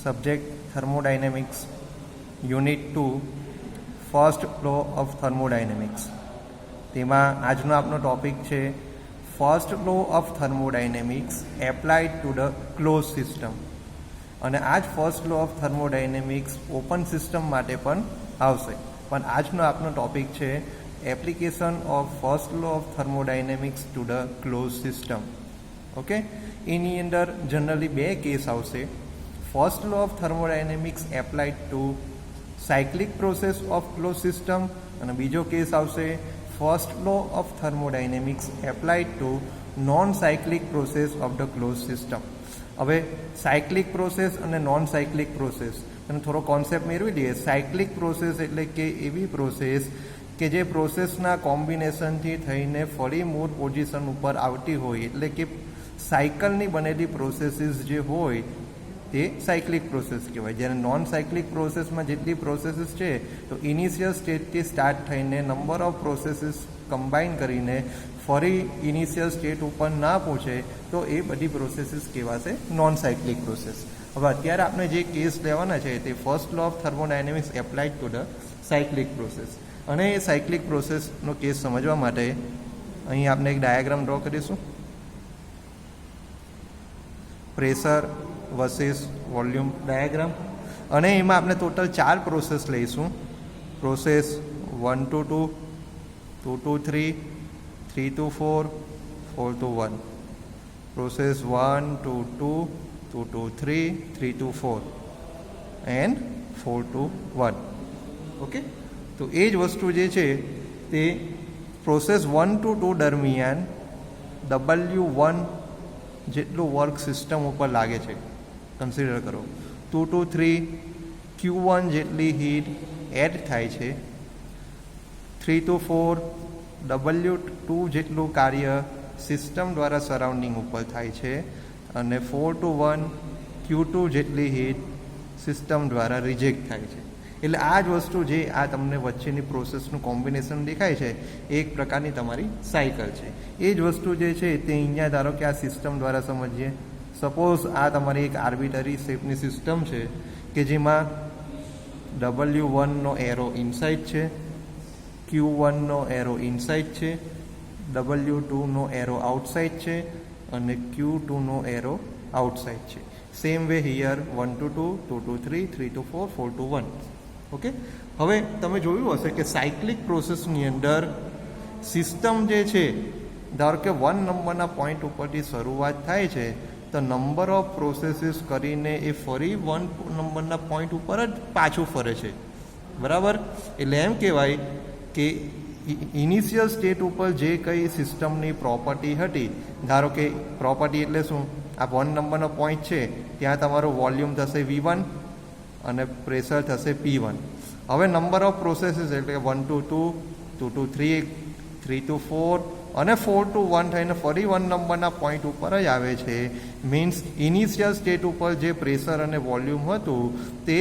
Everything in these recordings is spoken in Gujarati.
Subject thermodynamics unit 2 first law of thermodynamics. તેમાં આજનો આપણો ટોપિક છે first law of thermodynamics applied to the close system. અને આ જ first law of thermodynamics open system માટે પણ આવશે. પણ આજનો આપણો ટોપિક છે application of first law of thermodynamics to the close system. Okay, એની અંદર જનરલી બે કેસ આવશે. First law of thermodynamics applied to cyclic process of close system, અને બીજો કેસ આવશે first law of thermodynamics applied to non cyclic process of the close system. હવે સાયક્લિક પ્રોસેસ અને નોન સાયક્લિક પ્રોસેસ અને થોડો કોન્સેપ્ટ મેળવી લઈએ. સાયક્લિક પ્રોસેસ એટલે કે એવી પ્રોસેસ કે જે પ્રોસેસના કોમ્બિનેશનથી થઈને ફરી મૂળ પોઝિશન ઉપર આવતી હોય, એટલે કે સાયકલની બનેલી પ્રોસેસીસ જે હોય તે સાયક્લિક પ્રોસેસ કહેવાય. જ્યારે નોન સાયક્લિક પ્રોસેસમાં જેટલી પ્રોસેસીસ છે તો ઇનિશિયલ સ્ટેટથી સ્ટાર્ટ થઈને નંબર ઓફ પ્રોસેસીસ કમ્બાઈન કરીને ફરી ઇનિશિયલ સ્ટેટ ઉપર ના પહોંચે તો એ બધી પ્રોસેસીસ કહેવાશે નોન સાયક્લિક પ્રોસેસ. હવે અત્યારે આપણે જે કેસ લેવાના છે તે first law of thermodynamics applied to the cyclic process. અને એ સાયક્લિક પ્રોસેસનો કેસ સમજવા માટે અહીં આપણે એક ડાયાગ્રામ ડ્રો કરીશું. Pressure versus volume diagram. અને એમાં આપણે ટોટલ 4 પ્રોસેસ લઈશું. Process 1 to 2, 2 to 3, 3 to 4, 4 to 1. Process 1 to 2, 2 to 3, 3 to 4 and 4 to 1. Okay, તો એ જ વસ્તુ જે છે તે પ્રોસેસ 1 to 2 દરમિયાન W1 જેટલું વર્ક સિસ્ટમ ઉપર લાગે છે કન્સિડર કરો. 2 to 3 Q1 જેટલી હીટ એડ થાય છે. 3 to 4 W2 જેટલું કાર્ય સિસ્ટમ દ્વારા સરાઉન્ડિંગ ઉપર થાય છે. અને 4 to 1 Q2 જેટલી હીટ સિસ્ટમ દ્વારા રિજેક્ટ થાય છે. એટલે આ જ વસ્તુ જે આ તમને વચ્ચેની પ્રોસેસનું કોમ્બિનેશન દેખાય છે એ એક પ્રકારની તમારી સાયકલ છે. એ જ વસ્તુ જે છે તે અહીંયા ધારો કે આ સિસ્ટમ દ્વારા સમજીએ. સપોઝ આ તમારી એક આર્બિટરી શેપની સિસ્ટમ છે કે જેમાં W1નો એરો ઇનસાઇડ છે, Q1નો એરો ઇનસાઇડ છે, W2નો એરો આઉટસાઇડ છે અને Q2નો એરો આઉટસાઇડ છે. Same way here 1 to 2, 2 to 3, 3 to 4, 4 to 1. Okay, હવે તમે જોયું હશે કે સાયક્લિક પ્રોસેસની અંદર સિસ્ટમ જે છે ધારો કે 1 નંબરના પોઈન્ટ ઉપરથી શરૂઆત થાય છે તો નંબર ઓફ પ્રોસેસીસ કરીને એ ફરી 1 નંબરના પોઈન્ટ ઉપર જ પાછું ફરે છે. બરાબર, એટલે એમ કહેવાય કે ઇનિશિયલ સ્ટેટ ઉપર જે કંઈ સિસ્ટમની પ્રોપર્ટી હતી, ધારો કે પ્રોપર્ટી એટલે શું, આ 1 નંબરનો પોઈન્ટ છે ત્યાં તમારું વોલ્યુમ થશે V1 અને પ્રેશર થશે P1. હવે નંબર ઓફ પ્રોસેસીસ એટલે 1 to 2, 2 to 3, 3 to 4 અને 4 to 1 થઈને ફરી 1 નંબરના પોઈન્ટ ઉપર જ આવે છે. મીન્સ ઇનિશિયલ સ્ટેટ ઉપર જે પ્રેશર અને વોલ્યુમ હતું તે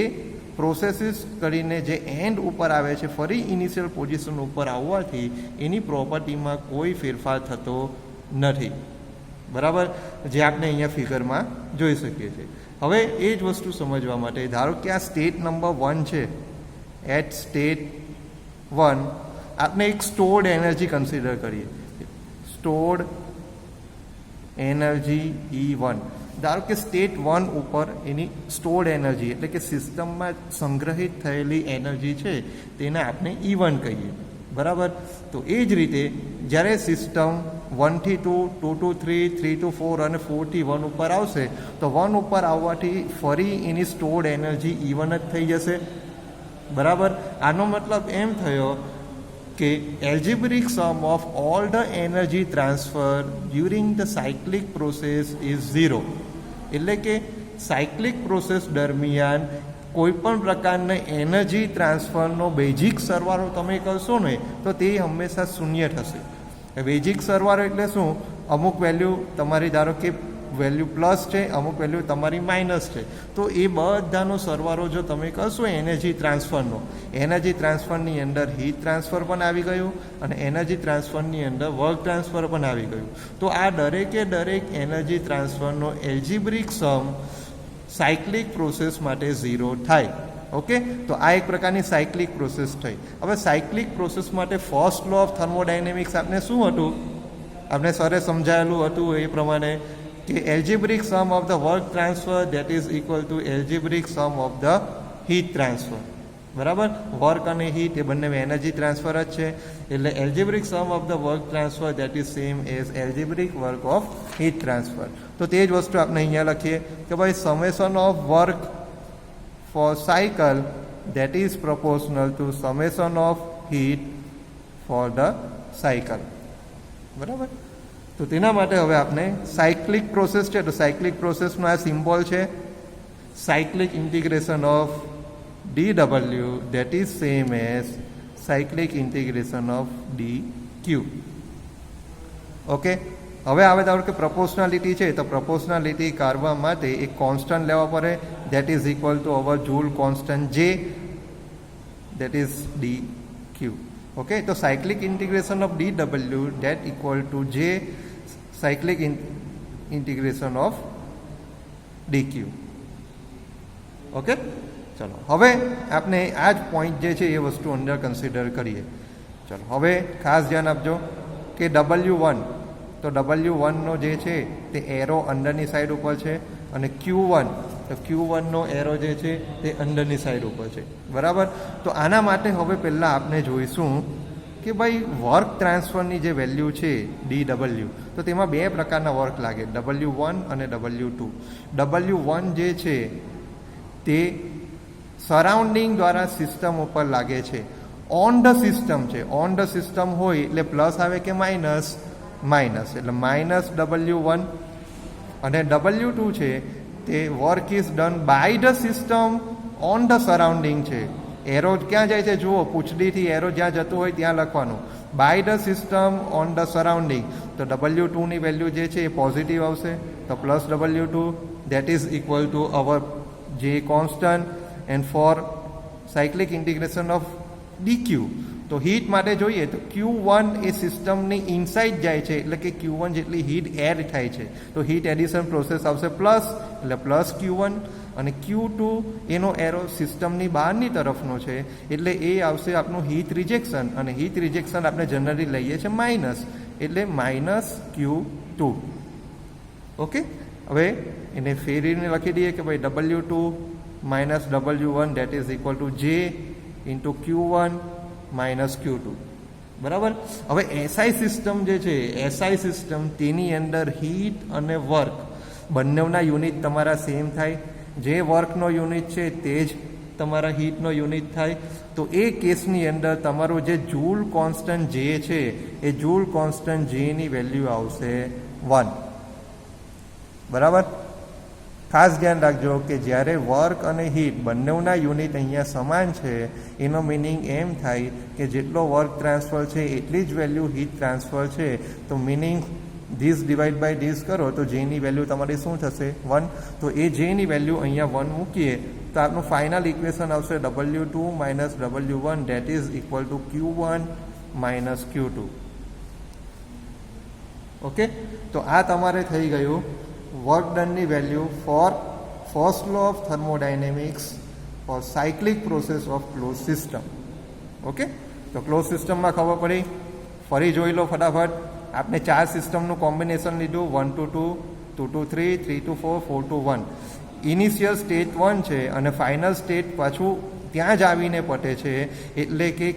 પ્રોસેસીસ કરીને જે એન્ડ ઉપર આવે છે ફરી ઇનિશિયલ પોઝિશન ઉપર આવવાથી એની પ્રોપર્ટીમાં કોઈ ફેરફાર થતો નથી. બરાબર, જે આપણે અહીંયા ફિગરમાં જોઈ શકીએ છીએ. હવે એ જ વસ્તુ સમજવા માટે ધારો કે આ સ્ટેટ નંબર 1 છે. એટ સ્ટેટ 1 આપણે એક સ્ટોર્ડ એનર્જી કન્સિડર કરીએ. Stored energy E1. ધારો કે સ્ટેટ 1 ઉપર એની સ્ટોર્ડ એનર્જી એટલે કે સિસ્ટમમાં સંગ્રહિત થયેલી એનર્જી છે તેને આપણે E1 કહીએ. બરાબર, તો એ જ રીતે જ્યારે સિસ્ટમ 1 થી 2, 2 to 3, 3 to 4 અને 4 થી 1 ઉપર આવશે તો 1 ઉપર આવવાથી ફરી એની સ્ટોર્ડ એનર્જી E1 જ થઈ જશે. બરાબર, આનો મતલબ એમ થયો કે algebraic sum of all the energy transfer during the cyclic process is 0. એટલે કે સાયક્લિક પ્રોસેસ દરમિયાન કોઈપણ પ્રકારના એનર્જી ટ્રાન્સફરનો બેઝિક સરવાળો તમે કરશો ને તો તે હંમેશા શૂન્ય થશે. બેઝિક સરવાળો એટલે શું, અમુક વેલ્યુ તમારી ધારો કે વેલ્યુ પ્લસ છે, અમુક વેલ્યુ તમારી માઇનસ છે, તો એ બધાનો સરવાળો જો તમે કરશો એનર્જી ટ્રાન્સફરની અંદર હીટ ટ્રાન્સફર પણ આવી ગયું અને એનર્જી ટ્રાન્સફરની અંદર વર્ક ટ્રાન્સફર પણ આવી ગયું. તો આ દરેકે દરેક એનર્જી ટ્રાન્સફરનો એલ્જિબ્રિક સમ સાયક્લિક પ્રોસેસ માટે 0 થાય. ઓકે, તો આ એક પ્રકારની સાયક્લિક પ્રોસેસ થઈ. હવે સાયક્લિક પ્રોસેસ માટે ફર્સ્ટ લો ઓફ થર્મોડાયનેમિક્સ આપણે શું હતું? આપણે સરે સમજાયેલું હતું એ પ્રમાણે કે algebraic sum of the work transfer that is equal to algebraic sum of the heat transfer. બરાબર, વર્ક અને હીટ એ બંને એનર્જી ટ્રાન્સફર જ છે, એટલે algebraic sum of the work transfer that is same as algebraic work of heat transfer. તો તે જ વસ્તુ આપણે અહીંયા લખીએ કે ભાઈ summation of work for cycle that is proportional to summation of heat for the cycle. બરાબર, તો તેના માટે હવે આપણે સાયક્લિક પ્રોસેસ છે, તો સાયક્લિક પ્રોસેસનો આ સિમ્બોલ છે cyclic integration of dW that is same as cyclic integration of dq. Okay, હવે આવે ધારો કે પ્રોપોર્શનાલિટી છે, તો પ્રોપોર્શનાલિટી કાઢવા માટે એક કોન્સ્ટન્ટ લેવા પડે that is equal to our joule constant J that is dq. Okay, તો cyclic integration of dW that equal to J cyclic integration of dq. Okay, ચલો હવે આપણે આ જ પોઈન્ટ જે છે એ વસ્તુ અંદર કન્સિડર કરીએ. ચલો હવે ખાસ ધ્યાન આપજો કે W1, તો W1નો જે છે તે એરો અંદરની સાઈડ ઉપર છે, અને Q1, તો Q1નો એરો જે છે તે અંદરની સાઈડ ઉપર છે. બરાબર, તો આના માટે હવે પહેલાં આપણે જોઈશું કે ભાઈ વર્ક ટ્રાન્સફરની જે વેલ્યુ છે dW, તો તેમાં બે પ્રકારના વર્ક લાગે, W1 અને W2. W1 જે છે તે સરાઉન્ડિંગ દ્વારા સિસ્ટમ ઉપર લાગે છે, ઓન ધ સિસ્ટમ છે. ઓન ધ સિસ્ટમ હોય એટલે પ્લસ આવે કે માઇનસ? માઇનસ, એટલે માઇનસ W1. અને W2 છે તે work is done by the system on the surrounding છે. એરો ક્યાં જાય છે જુઓ, પૂંછડીથી એરો જ્યાં જતું હોય ત્યાં લખવાનું, by the system on the surrounding. તો W2ની વેલ્યુ જે છે એ પોઝિટિવ આવશે, તો plus W2 that is equal to our J constant. And for cyclic integration of dq, તો હીટ માટે જોઈએ તો Q1 એ સિસ્ટમની ઇનસાઇડ જાય છે, એટલે કે Q1 જેટલી હીટ એડ થાય છે, તો હીટ એડિશન પ્રોસેસ આવશે પ્લસ, એટલે પ્લસ Q1. અને Q2 એનો એરો સિસ્ટમની બહારની તરફનો છે, એટલે એ આવશે આપણું હીટ રિજેક્શન, અને હીટ રિજેક્શન આપણે જનરલી લઈએ છીએ માઇનસ, એટલે માઇનસ Q2. ઓકે, હવે એને ફેરીને લખી દઈએ કે ભાઈ W2 minus W1 that is equal to J into Q1 minus Q2. બરાબર, હવે SI સિસ્ટમ જે છે, SI સિસ્ટમ તેની અંદર હીટ અને વર્ક બંનેના યુનિટ તમારા સેમ થાય. જે વર્કનો યુનિટ છે તે જ તમારા હીટનો યુનિટ થાય. તો એ કેસની અંદર તમારું જે જૂલ કોન્સ્ટન્ટ J છે એ જૂલ કોન્સ્ટન્ટ Jની વેલ્યુ આવશે 1. બરાબર, ખાસ ધ્યાન રાખજો કે જ્યારે વર્ક અને હીટ બંનેના યુનિટ અહીંયા સમાન છે, એનો મિનિંગ એમ થાય કે જેટલો વર્ક ટ્રાન્સફર છે એટલી જ વેલ્યુ હીટ ટ્રાન્સફર છે. તો meaning this divide by this કરો તો જેની વેલ્યુ તમારી શું થશે? 1. તો એ જેની વેલ્યુ અહીંયા 1 મૂકીએ તો આપણું ફાઇનલ ઇક્વેશન આવશે W2 minus W1 that is equal to Q1 minus Q2. Okay, તો આ તમારે થઈ ગયું વર્ક ડનની value for first law of thermodynamics for cyclic process of close system. Okay, તો ક્લોઝ સિસ્ટમમાં ખબર પડી, ફરી જોઈ લો ફટાફટ. આપણે 4 સિસ્ટમનું કોમ્બિનેશન લીધું, 1 to 2, 2 to 3, 3 to 4, 4 to 1. Initial state 1 છે અને ફાઇનલ સ્ટેટ પાછું ત્યાં જ આવીને પટે છે, એટલે કે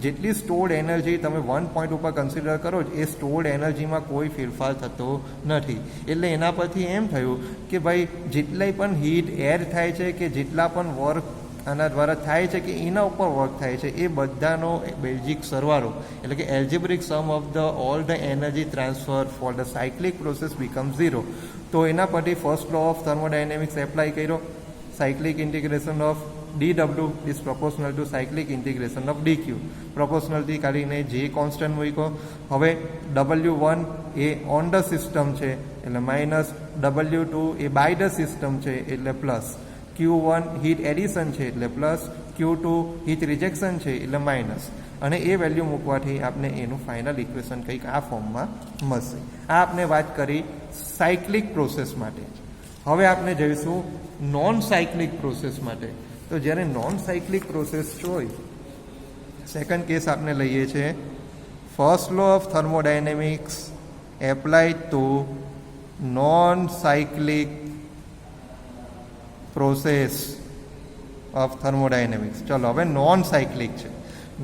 જેટલી સ્ટોર્ડ એનર્જી તમે 1 પોઈન્ટ ઉપર કન્સિડર કરો એ સ્ટોર્ડ એનર્જીમાં કોઈ ફેરફાર થતો નથી. એટલે એના પરથી એમ થયું કે ભાઈ જેટલાય પણ હીટ એડ થાય છે કે જેટલા પણ વર્ક આના દ્વારા થાય છે કે એના ઉપર વર્ક થાય છે એ બધાનો બેઝિક સરવાળો, એટલે કે algebraic sum of the all the energy transfer for the cyclic process become 0. તો એના પરથી first law of thermodynamics apply કર્યો. Cyclic integration of dW is proportional to cyclic integration of dq. પ્રોપોર્શનલથી કાઢીને J કોન્સ્ટન્ટ મૂક્યો. હવે W1 A on the system છે એટલે માઇનસ, W2 એ બાય ધ સિસ્ટમ છે એટલે પ્લસ, Q1 હીટ એડિશન છે એટલે પ્લસ, Q2 હીટ રિજેક્શન છે એટલે માઇનસ. અને એ વેલ્યુ મૂકવાથી આપણે એનું ફાઇનલ ઇક્વેશન કંઈક આ ફોર્મમાં મળશે. આ આપણે વાત કરી સાયક્લિક પ્રોસેસ માટે. હવે આપણે જઈશું નોન સાયક્લિક પ્રોસેસ માટે. તો જ્યારે નોન સાયક્લિક પ્રોસેસ હોય, સેકન્ડ કેસ આપણે લઈએ છીએ first law of thermodynamics applied to non cyclic process of thermodynamics. ચલો હવે નોન સાયક્લિક છે.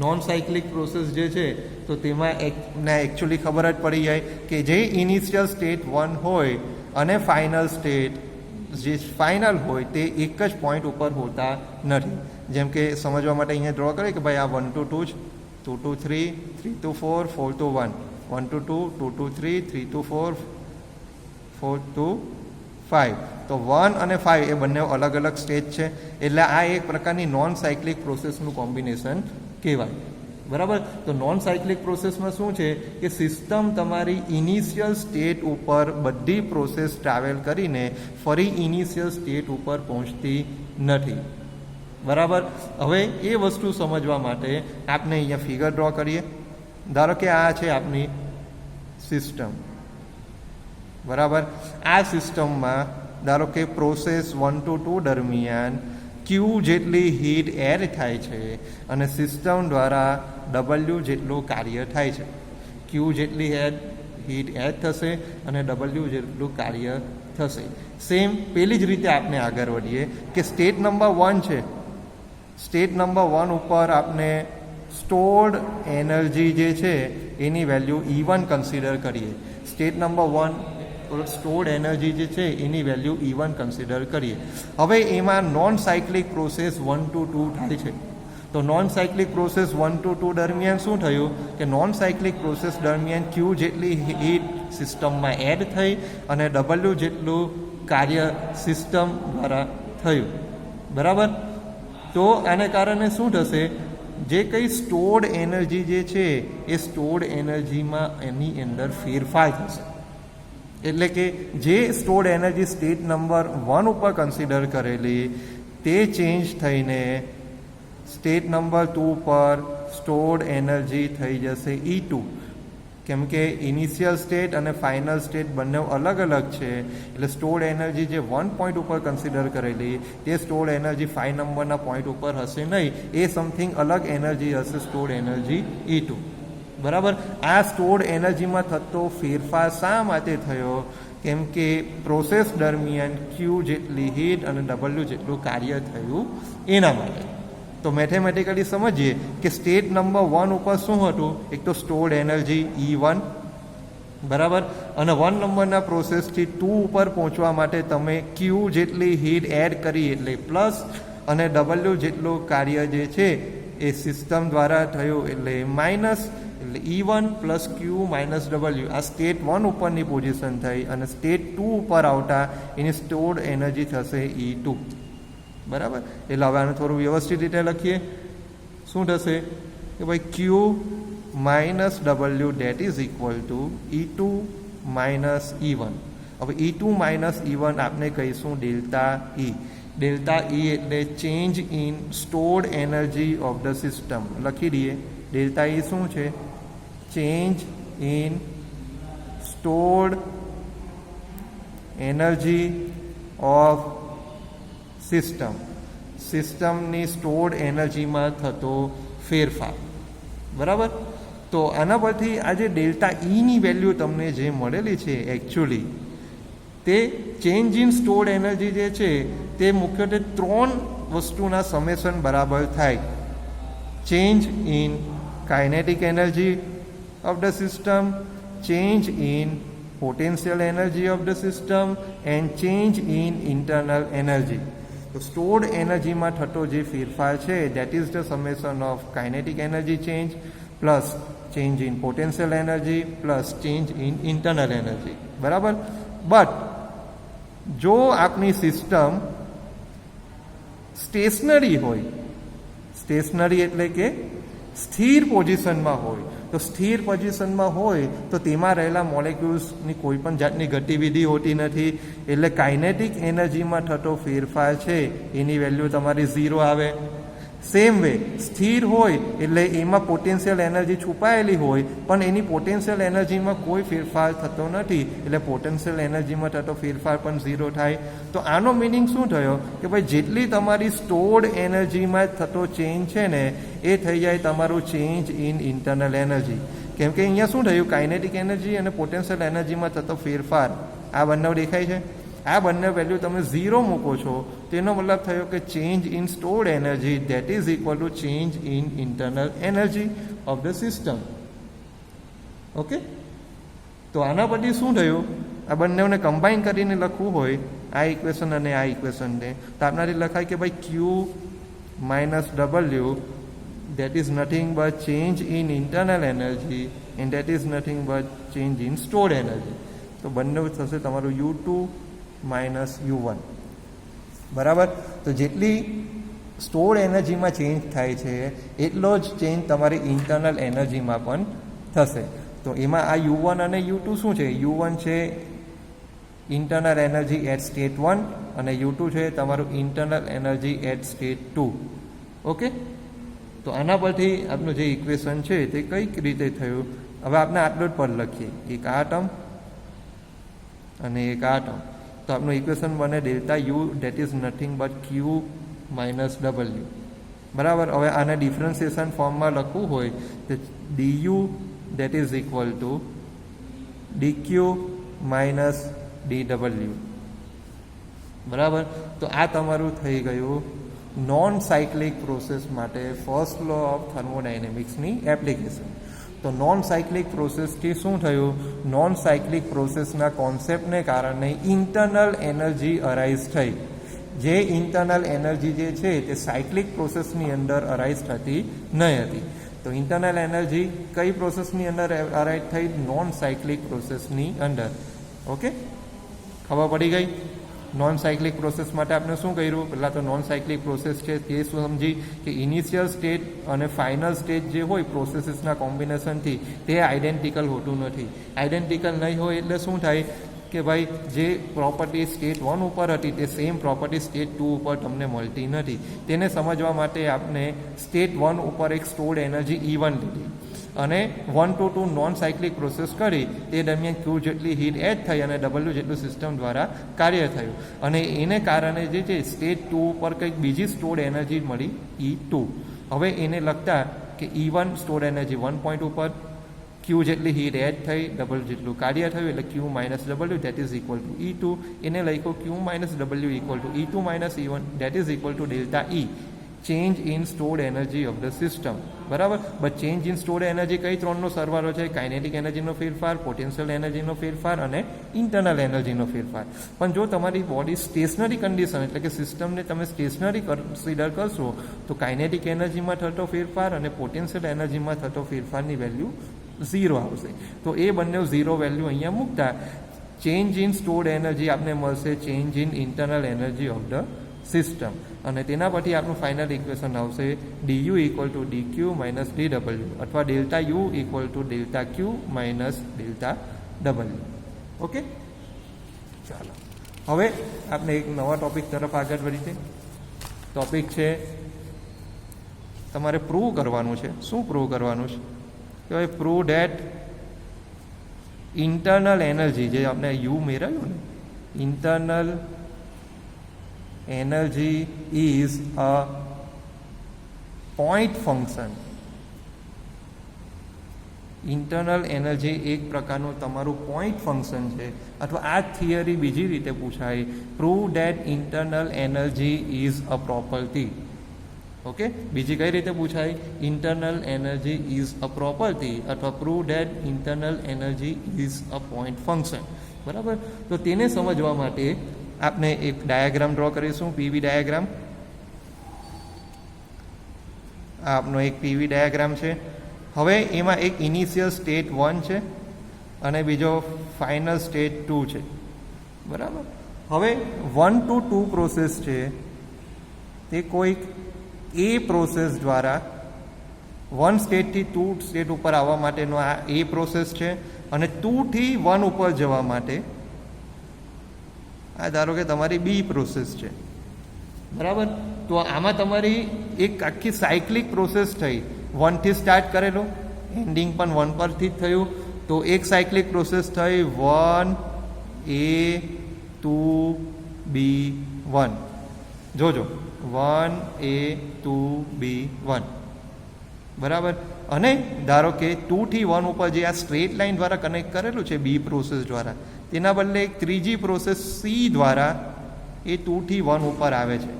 નોન સાયક્લિક પ્રોસેસ જે છે તો તેમાં એકચ્યુઅલી ખબર જ પડી જાય કે જે ઇનિશિયલ સ્ટેટ 1 હોય અને ફાઇનલ સ્ટેટ જે ફાઇનલ હોય તે એક જ પોઈન્ટ ઉપર હોતા નથી. જેમ કે સમજવા માટે અહીંયા ડ્રો કરીએ કે ભાઈ આ 1 to 2 છે, 2 to 3, 3 to 4, 4 to 1, 1 to 2, 2 to 3, 3 to 4, 4 to 5. તો 1 અને 5 એ બંને અલગ અલગ સ્ટેજ છે, એટલે આ એક પ્રકારની નોન સાયક્લિક પ્રોસેસનું કોમ્બિનેશન કહેવાય. બરાબર. તો નોન સાયક્લિક પ્રોસેસમાં શું છે કે સિસ્ટમ તમારી ઇનિશિયલ સ્ટેટ ઉપર બધી પ્રોસેસ ટ્રાવેલ કરીને ફરી ઇનિશિયલ સ્ટેટ ઉપર પહોંચતી નથી. બરાબર. હવે એ વસ્તુ સમજવા માટે આપણે અહીંયા ફિગર ડ્રો કરીએ. ધારો કે આ છે આપની સિસ્ટમ. બરાબર. આ સિસ્ટમમાં ધારો કે પ્રોસેસ 1 to 2 દરમિયાન ક્યુ જેટલી હીટ એડ થાય છે અને સિસ્ટમ દ્વારા ડબલ્યુ જેટલું કાર્ય થાય છે. ક્યુ જેટલી હીટ એડ થશે અને ડબલ્યુ જેટલું કાર્ય થશે. સેમ પેલી જ રીતે આપણે આગળ વધીએ કે સ્ટેટ નંબર 1 છે. સ્ટેટ નંબર 1 ઉપર આપણે સ્ટોર્ડ એનર્જી જે છે એની વેલ્યુ E1 કન્સિડર કરીએ. સ્ટેટ નંબર 1 સ્ટોર્ડ એનર્જી જે છે એની વેલ્યુ E1 કન્સિડર કરીએ. હવે એમાં નોન સાયક્લિક પ્રોસેસ 1 to 2 થાય છે. તો નોન સાયક્લિક પ્રોસેસ 1 to 2 દરમિયાન શું થયું કે નોન સાયક્લિક પ્રોસેસ દરમિયાન ક્યુ જેટલી હીટ સિસ્ટમમાં એડ થઈ અને ડબલ્યુ જેટલું કાર્ય સિસ્ટમ દ્વારા થયું. બરાબર. તો આને કારણે શું થશે, જે કંઈ સ્ટોર્ડ એનર્જી જે છે એ સ્ટોર્ડ એનર્જીમાં એની અંદર ફેરફાર થશે. એટલે કે જે સ્ટોર્ડ એનર્જી સ્ટેટ નંબર 1 ઉપર કન્સિડર કરેલી તે ચેન્જ થઈને સ્ટેટ નંબર 2 પર સ્ટોર્ડ એનર્જી થઈ જશે E2. કેમ કે ઇનિશિયલ સ્ટેટ અને ફાઇનલ સ્ટેટ બંને અલગ અલગ છે, એટલે સ્ટોર્ડ એનર્જી જે 1 પોઈન્ટ ઉપર કન્સિડર કરેલી તે સ્ટોર્ડ એનર્જી 5 નંબરના પોઈન્ટ ઉપર હશે નહીં, એ સમથિંગ અલગ એનર્જી હશે, સ્ટોર્ડ એનર્જી E2. બરાબર. આ સ્ટોર્ડ એનર્જીમાં થતો ફેરફાર શા માટે થયો? કેમ કે પ્રોસેસ દરમિયાન ક્યુ જેટલી હીટ અને ડબલ્યુ જેટલું કાર્ય થયું એના માટે. તો મેથેમેટિકલી સમજીએ કે સ્ટેટ નંબર 1 ઉપર શું હતું, એક તો સ્ટોર્ડ એનર્જી E1. બરાબર. અને 1 નંબરના પ્રોસેસથી 2 ઉપર પહોંચવા માટે તમે ક્યુ જેટલી હીટ એડ કરી એટલે પ્લસ, અને ડબલ્યુ જેટલું કાર્ય જે છે એ સિસ્ટમ દ્વારા થયું એટલે માઇનસ. એટલે E1 પ્લસ ક્યુ માઇનસ ડબલ્યુ આ સ્ટેટ 1 ઉપરની પોઝિશન થઈ અને સ્ટેટ 2 ઉપર આવતા એની સ્ટોર્ડ એનર્જી થશે E2. બરાબર. એટલે હવે આને થોડું વ્યવસ્થિત રીતે લખીએ. શું થશે કે ભાઈ Q minus W that is equal to E2 minus E1. હવે E2 માઇનસ E1 આપણે કહીશું ડેલ્ટા E. ડેલ્ટા E એટલે change in stored energy of the system. લખી દઈએ. ડેલ્ટા E શું છે? Change in stored energy of system. સિસ્ટમની સ્ટોર્ડ એનર્જીમાં થતો ફેરફાર. બરાબર. તો આના પરથી આ જે ડેલ્ટા Eની વેલ્યુ તમને જે મળેલી છે એકચ્યુઅલી તે ચેન્જ ઇન સ્ટોર્ડ એનર્જી જે છે તે મુખ્યત્વે 3 વસ્તુના સમેશન બરાબર થાય. Change in kinetic energy of the system, change in potential energy of the system and change in internal energy. તો સ્ટોર્ડ એનર્જીમાં થતો જે ફેરફાર છે that is the summation of kinetic energy change plus change in potential energy plus change in internal energy. બરાબર. બટ જો આપની સિસ્ટમ સ્ટેશનરી હોય, સ્ટેશનરી એટલે કે સ્થિર પોઝિશનમાં હોય, તો સ્થિર પોઝિશનમાં હોય તો તેમાં રહેલા મોલેક્યુલ્સની કોઈ પણ જાતની ગતિવિધિ હોતી નથી, એટલે કાઇનેટિક એનર્જીમાં થતો ફેરફાર છે એની વેલ્યુ તમારી 0 આવે. સેમ વે સ્થિર હોય એટલે એમાં પોટેન્શિયલ એનર્જી છુપાયેલી હોય પણ એની પોટેન્શિયલ એનર્જીમાં કોઈ ફેરફાર થતો નથી, એટલે પોટેન્શિયલ એનર્જીમાં થતો ફેરફાર પણ ઝીરો થાય. તો આનો મિનિંગ શું થયો કે ભાઈ જેટલી તમારી સ્ટોર્ડ એનર્જીમાં થતો ચેન્જ છે ને એ થઈ જાય તમારું ચેન્જ ઇન ઇન્ટરનલ એનર્જી. કેમ કે અહીંયા શું થયું, કાઇનેટિક એનર્જી અને પોટેન્શિયલ એનર્જીમાં થતો ફેરફાર આ બંને દેખાય છે. આ બંને વેલ્યુ તમે ઝીરો મૂકો છો તેનો મતલબ થયો કે change in stored energy that is equal to change in internal energy of the system. Okay, તો આના પરથી શું થયું, આ બંનેને કમ્બાઈન કરીને લખવું હોય આ ઇક્વેશન અને આ ઇક્વેશનને તો આપણાથી લખાય કે ભાઈ Q minus W that is nothing but change in internal energy and that is nothing but change in stored energy. તો બંને થશે તમારું U2 માઇનસ U1 બરાબર. તો જેટલી સ્ટોર્ડ એનર્જીમાં ચેન્જ થાય છે એટલો જ ચેન્જ તમારી ઇન્ટરનલ એનર્જીમાં પણ થશે. તો એમાં આ U1 અને U2 શું છે, U1 છે ઇન્ટરનલ એનર્જી એટ સ્ટેટ 1 અને U2 છે તમારું internal energy at state 2. Okay, તો આના પરથી આપનું જે ઇક્વેશન છે તે કઈક રીતે થયું, હવે આપણે આટલું જ પર લખીએ, એક આ ટર્મ અને એક આ ટર્મ. તો આપનું ઇક્વેશન બને delta U that is nothing but Q minus W બરાબર. હવે આને ડિફરન્સિએશન ફોર્મમાં લખવું હોય તો d U that is equal to d Q minus d W બરાબર. તો આ તમારું થઈ ગયું નોન સાયક્લિક પ્રોસેસ માટે ફર્સ્ટ લો ઓફ થર્મોડાયનેમિક્સની એપ્લિકેશન. તો નોન સાયક્લિક પ્રોસેસથી શું થયું, નોન સાયક્લિક પ્રોસેસના કોન્સેપ્ટને કારણે ઇન્ટરનલ એનર્જી અરાઇઝ થઈ. જે ઇન્ટરનલ એનર્જી જે છે તે સાયક્લિક પ્રોસેસની અંદર અરાઇઝ થતી નહીં હતી. તો ઇન્ટરનલ એનર્જી કઈ પ્રોસેસની અંદર અરાઇઝ થઈ, નોન સાયક્લિક પ્રોસેસની અંદર. ઓકે, ખબર પડી ગઈ. નોન સાયક્લિક પ્રોસેસ માટે આપણે શું કર્યું, પહેલાં તો નોન સાયક્લિક પ્રોસેસ છે તે સમજી કે ઇનિશિયલ સ્ટેટ અને ફાઇનલ સ્ટેટ જે હોય પ્રોસેસીસના કોમ્બિનેશનથી તે આઇડેન્ટિકલ હોતું નથી. આઇડેન્ટિકલ નહીં હોય એટલે શું થાય કે ભાઈ જે પ્રોપર્ટી સ્ટેટ 1 ઉપર હતી તે સેમ પ્રોપર્ટી સ્ટેટ 2 ઉપર તમને મળતી નથી. તેને સમજવા માટે આપણે સ્ટેટ 1 ઉપર એક સ્ટોર્ડ એનર્જી E1 લીધી અને 1 to 2 નોન સાયક્લિક પ્રોસેસ કરી તે દરમિયાન Q જેટલી હીટ એડ થઈ અને W જેટલું સિસ્ટમ દ્વારા કાર્ય થયું અને એને કારણે જે છે સ્ટેટ 2 ઉપર કંઈક બીજી સ્ટોર્ડ એનર્જી મળી E2. હવે એને લગતા કે E1 સ્ટોર્ડ એનર્જી 1 પોઈન્ટ ઉપર, Q જેટલી હીટ એડ થઈ, W જેટલું કાર્ય થયું એટલે Q minus W that is equal to E2. એને લખ્યો Q minus W equal to E2 minus E1 that is equal to delta E, change in stored energy of the system બરાબર. But change in stored energy કઈ ત્રણનો સરવાળો છે, કાઇનેટિક એનર્જીનો ફેરફાર, પોટેન્શિયલ એનર્જીનો ફેરફાર અને ઇન્ટરનલ એનર્જીનો ફેરફાર. પણ જો તમારી બોડી સ્ટેશનરી કન્ડિશન એટલે કે સિસ્ટમને તમે સ્ટેશનરી કન્સિડર કરશો તો કાઇનેટિક એનર્જીમાં થતો ફેરફાર અને પોટેન્શિયલ એનર્જીમાં થતો ફેરફારની વેલ્યુ ઝીરો આવશે. તો એ બંને ઝીરો વેલ્યુ અહીંયા મૂકતા ચેન્જ ઇન સ્ટોર્ડ એનર્જી આપને મળશે change in internal energy of the system અને તેના પરથી આપણું ફાઇનલ ઇક્વેશન આવશે d U equal to d Q minus d W અથવા delta U equal to delta Q minus delta W. Okay, ચાલો હવે આપણે એક નવા ટોપિક તરફ આગળ વધીએ. ટોપિક છે તમારે પ્રૂવ કરવાનું છે. શું પ્રૂવ કરવાનું છે કે ભાઈ પ્રૂવ ડેટ ઇન્ટરનલ એનર્જી જે આપણે યુ મેળવ્યું ને, internal energy is a point function. Internal energy એક પ્રકારનું તમારું પોઈન્ટ ફંક્શન છે. અથવા આ થિયરી બીજી રીતે પૂછાય, prove that internal energy is a property. Okay, બીજી કઈ રીતે પૂછાય, internal energy is a property અથવા prove that internal energy is a point function બરાબર. તો તેને સમજવા માટે આપણે એક ડાયાગ્રામ ડ્રો કરીશું, પીવી ડાયાગ્રામ. આ આપનો એક પીવી ડાયાગ્રામ છે. હવે એમાં એક ઇનિશિયલ સ્ટેટ 1 છે અને બીજો ફાઇનલ સ્ટેટ 2 છે બરાબર. હવે 1 to 2 પ્રોસેસ છે તે કોઈક એ પ્રોસેસ દ્વારા 1 સ્ટેટથી 2 સ્ટેટ ઉપર આવવા માટેનો આ એ પ્રોસેસ છે અને 2 થી 1 ઉપર જવા માટે આ ધારો કે તમારી બી પ્રોસેસ છે બરાબર. તો આમાં તમારી એક આખી સાયક્લિક પ્રોસેસ થઈ, 1 થી સ્ટાર્ટ કરેલો, એન્ડિંગ પણ 1 પરથી જ થયું. તો એક સાયક્લિક પ્રોસેસ થઈ 1A2B1. જોજો 1A2B1, બરાબર. અને ધારો કે 2 થી 1 ઉપર જે આ સ્ટ્રેટ લાઇન દ્વારા કનેક્ટ કરેલું છે બી પ્રોસેસ દ્વારા, તેના બદલે એક ત્રીજી પ્રોસેસ સી દ્વારા એ 2 થી 1 ઉપર આવે છે.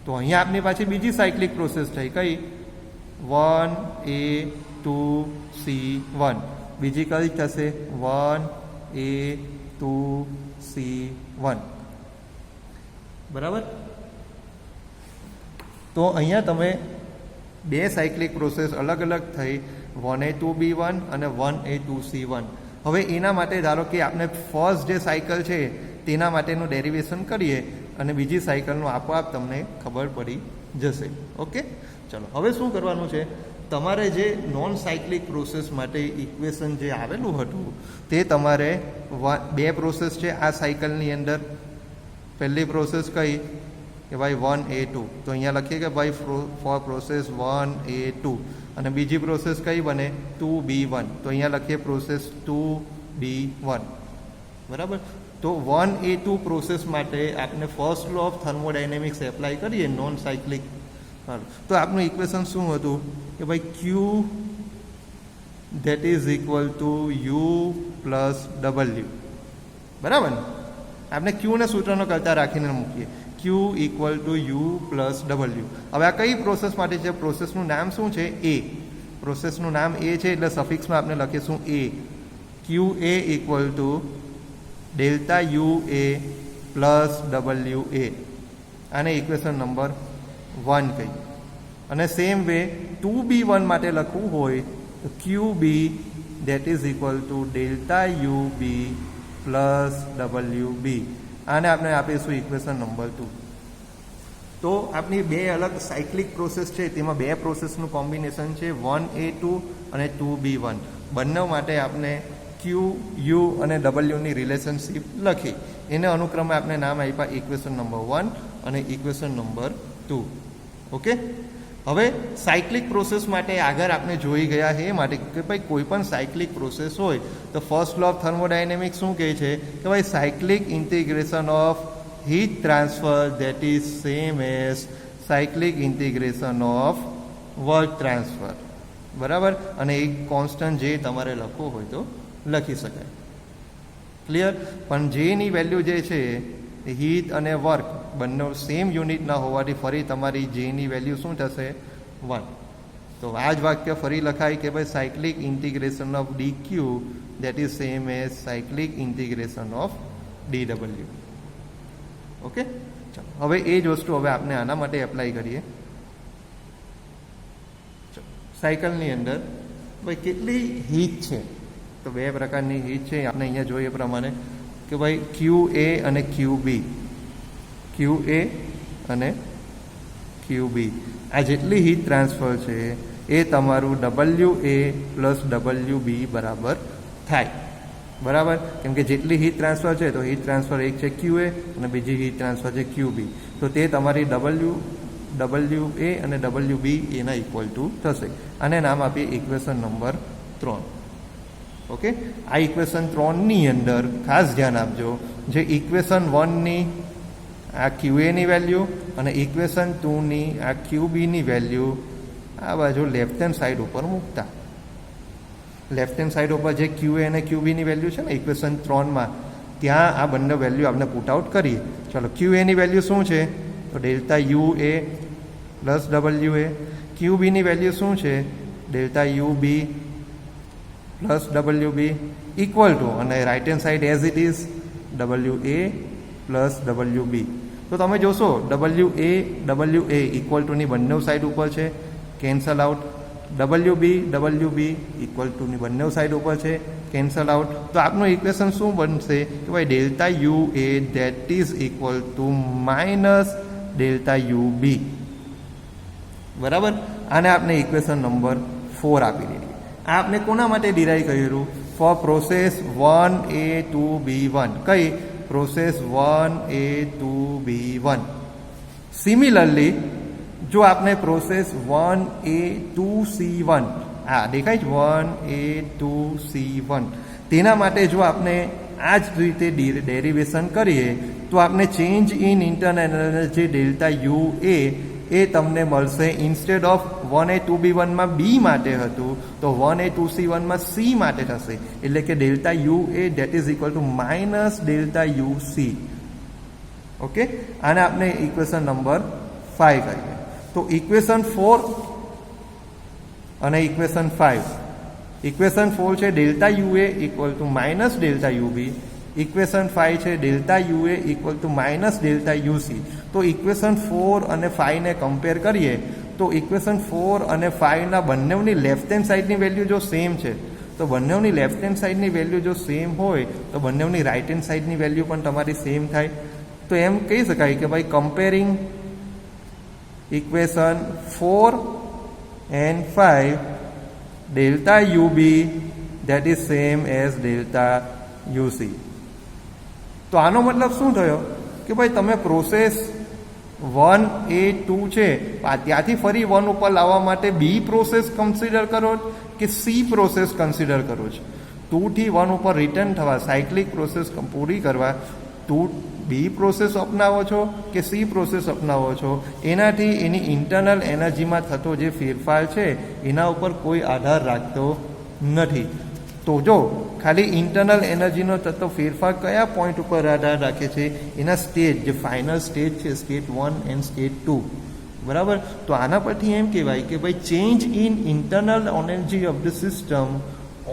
તો અહીંયા આપની પાછી બીજી સાયક્લિક પ્રોસેસ થઈ, કઈ? 1A2C1. બીજી કઈ થશે? 1A2C1. બરાબર. તો અહીંયા તમે બે સાયક્લિક પ્રોસેસ અલગ અલગ થઈ, 1A2B1 અને 1A2C1. હવે એના માટે ધારો કે આપણે ફર્સ્ટ જે સાયકલ છે તેના માટેનું ડેરિવેશન કરીએ અને બીજી સાયકલનું આપોઆપ તમને ખબર પડી જશે. ઓકે, ચલો હવે શું કરવાનું છે? તમારે જે નોન સાયક્લિક પ્રોસેસ માટે ઇક્વેશન જે આવેલું હતું તે તમારે બે પ્રોસેસ છે આ સાયકલની અંદર. પહેલી પ્રોસેસ કઈ કે ભાઈ 1A2, તો અહીંયા લખીએ કે ભાઈ ફોર પ્રોસેસ 1A2. અને બીજી પ્રોસેસ કઈ બને? 2B1, તો અહીંયા લખીએ પ્રોસેસ 2B1. બરાબર. તો 1A2 પ્રોસેસ માટે આપણે first law of thermodynamics apply કરીએ નોન સાયક્લિક. તો આપણું ઇક્વેશન શું હતું કે ભાઈ Q that is equal to U plus W. બરાબર ને? આપણે ક્યુને સૂત્રનો કરતા રાખીને મૂકીએ, Q equal to U plus W. હવે આ કઈ પ્રોસેસ માટે છે? પ્રોસેસનું નામ શું છે? A. પ્રોસેસનું નામ A છે એટલે સફિક્સમાં આપણે લખીશું A. QA equal to delta UA plus WA. આને ઇક્વેશન નંબર 1 કહી. અને સેમ વે 2B1 માટે લખવું હોય તો QB that is equal to delta UB plus WB. આને આપણે આપીશું ઇક્વેશન નંબર 2. તો આપણી બે અલગ સાયક્લિક પ્રોસેસ છે, તેમાં બે પ્રોસેસનું કોમ્બિનેશન છે 1A2 અને 2B1. બંને માટે આપણે Q, U અને Wની રિલેશનશિપ લખી, એને અનુક્રમે આપણે નામ આપ્યા ઇક્વેશન નંબર 1 અને ઇક્વેશન નંબર 2. ઓકે. હવે સાયક્લિક પ્રોસેસ માટે આગળ આપણે જોઈ ગયા એ માટે કે ભાઈ કોઈ પણ સાયક્લિક પ્રોસેસ હોય તો ફર્સ્ટ લો ઓફ થર્મોડાયનેમિક્સ શું કહે છે કે ભાઈ cyclic integration of heat transfer that is same as cyclic integration of work transfer. બરાબર. અને એક કોન્સ્ટન્ટ જે તમારે લખવું હોય તો લખી શકાય. ક્લિયર. પણ જેની વેલ્યુ જે છે હીટ અને વર્ક બંને સેમ યુનિટના હોવાથી ફરી તમારી જેની વેલ્યુ શું થશે? 1. તો આ જ વાક્ય ફરી લખાય કે ભાઈ cyclic integration of DQ that is same as cyclic integration of DW. Okay. ચાલો હવે એ જ વસ્તુ હવે આપણે આના માટે એપ્લાય કરીએ. સાયકલની અંદર ભાઈ કેટલી હીટ છે? તો બે પ્રકારની હીટ છે આપણે અહીંયા જોઈએ પ્રમાણે કે ભાઈ QA અને QB. QA અને QB આ જેટલી હીટ ટ્રાન્સફર છે એ તમારું WA પ્લસ WB બરાબર થાય. બરાબર. કેમ કે જેટલી હીટ ટ્રાન્સફર છે તો હીટ ટ્રાન્સફર એક છે QA અને બીજી હીટ ટ્રાન્સફર છે QB. તો તે તમારી WA અને WB એના ઇક્વલ ટુ થશે. આને નામ આપીએ ઇક્વેશન નંબર 3. ઓકે. આ ઇક્વેશન 3ની અંદર ખાસ ધ્યાન આપજો, જે ઇક્વેશન 1ની આ QAની વેલ્યુ અને ઇક્વેશન 2ની આ QBની વેલ્યુ આ બાજુ લેફ્ટ હેન્ડ સાઈડ ઉપર મૂકતા. લેફ્ટ હેન્ડ સાઈડ ઉપર જે QA અને QBની વેલ્યુ છે ને ઇક્વેશન 3માં, ત્યાં આ બંને વેલ્યુ આપણે પુટ આઉટ કરીએ. ચલો QAની વેલ્યુ શું છે? તો ડેલ્ટા UA પ્લસ WA. QBની વેલ્યુ શું છે? Delta UB plus WB equal to, અને right hand side as it is WA plus WB. તો તમે જોશો WA ઇક્વલ ટુની બંને સાઈડ ઉપર છે, કેન્સલ આઉટ. WB ઇક્વલ ટુની બંને સાઈડ ઉપર છે, કેન્સલ આઉટ. તો આપનું ઇક્વેશન શું બનશે કે ભાઈ delta UA that is equal to minus delta UB. બરાબર. આને આપણે ઇક્વેશન નંબર 4 આપી દીધી. આ આપણે કોના માટે ડિરાઈવ કર્યું? For process 1A2B1. કઈ? Process 1A2B1. સિમિલરલી જો આપણે પ્રોસેસ 1A2C1 આ દેખાય છે 1A2C1 તેના માટે જો આપણે આ જ રીતે ડેરિવેશન કરીએ તો આપણે change in internal energy delta U એ તમને મળશે ઇન્સ્ટેડ ઓફ 1A2B1 માં બી માટે હતું તો 1A2C1 માં સી માટે થશે એટલે કે delta U A that is equal to minus delta U C. Okay, આને આપણે ઇક્વેશન નંબર 5 કહીએ. તો ઇક્વેશન 4 અને ઇક્વેશન 5. ઇક્વેશન 4 છે delta U A equal to minus delta U B. Equation 5 છે delta U A equal to minus delta U C. તો ઇક્વેશન 4 અને 5 ને કમ્પેર કરીએ તો ઇક્વેશન 4 અને 5 ના બંનેની લેફ્ટ હેન્ડ સાઈડની વેલ્યુ જો સેમ છે તો બંનેની લેફ્ટ હેન્ડ સાઈડની વેલ્યુ જો સેમ હોય તો બંનેની રાઈટ હેન્ડ સાઈડની વેલ્યુ પણ તમારી સેમ થાય. તો એમ કહી શકાય કે ભાઈ comparing equation 4 and 5 delta UB that is same as delta UC. તો આનો મતલબ શું થયો કે ભાઈ તમે પ્રોસેસ 1A2 છે ત્યાંથી ફરી 1 ઉપર લાવવા માટે બી પ્રોસેસ કન્સિડર કરો કે સી પ્રોસેસ કન્સિડર કરો છો. 2 થી 1 ઉપર રિટર્ન થવા સાયક્લિક પ્રોસેસ પૂરી કરવા બી પ્રોસેસ અપનાવો છો કે સી પ્રોસેસ અપનાવો છો એનાથી એની ઇન્ટરનલ એનર્જીમાં થતો જે ફેરફાર છે એના ઉપર કોઈ આધાર રાખતો નથી. તો જો ખાલી ઇન્ટરનલ એનર્જીનો થતો ફેરફાર કયા પોઈન્ટ ઉપર આધાર રાખે છે એના સ્ટેજ જે ફાઇનલ સ્ટેજ છે સ્ટેટ 1 એન્ડ સ્ટેટ 2 બરાબર. તો આના પરથી એમ કહેવાય કે ભાઈ change in internal energy of the system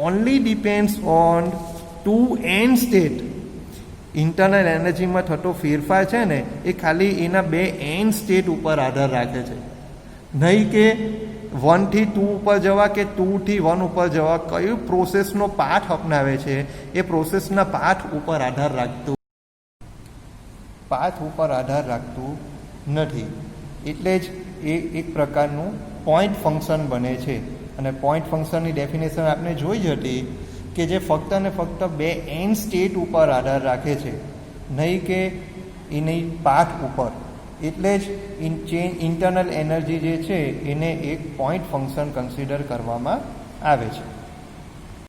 only depends on 2 and state. Internal એનર્જીમાં થતો ફેરફાર છે ને એ ખાલી એના 2 એન્ડ સ્ટેટ ઉપર આધાર રાખે છે, નહીં કે 1 થી 2 ઉપર જવા કે 2 થી 1 ઉપર જવા કયું પ્રોસેસનો પાથ અપનાવે છે એ પ્રોસેસના પાથ ઉપર આધાર રાખતું નથી. એટલે જ એ એક પ્રકારનું પોઈન્ટ ફંક્શન બને છે. અને પોઈન્ટ ફંક્શનની ડેફિનેશન આપણે જોઈ જ હતી કે જે ફક્ત ને ફક્ત 2 એન્ડ સ્ટેટ ઉપર આધાર રાખે છે, નહીં કે એની પાથ ઉપર. એટલે જ ઇન્ટરનલ એનર્જી જે છે એને એક પોઈન્ટ ફંક્શન કન્સિડર કરવામાં આવે છે.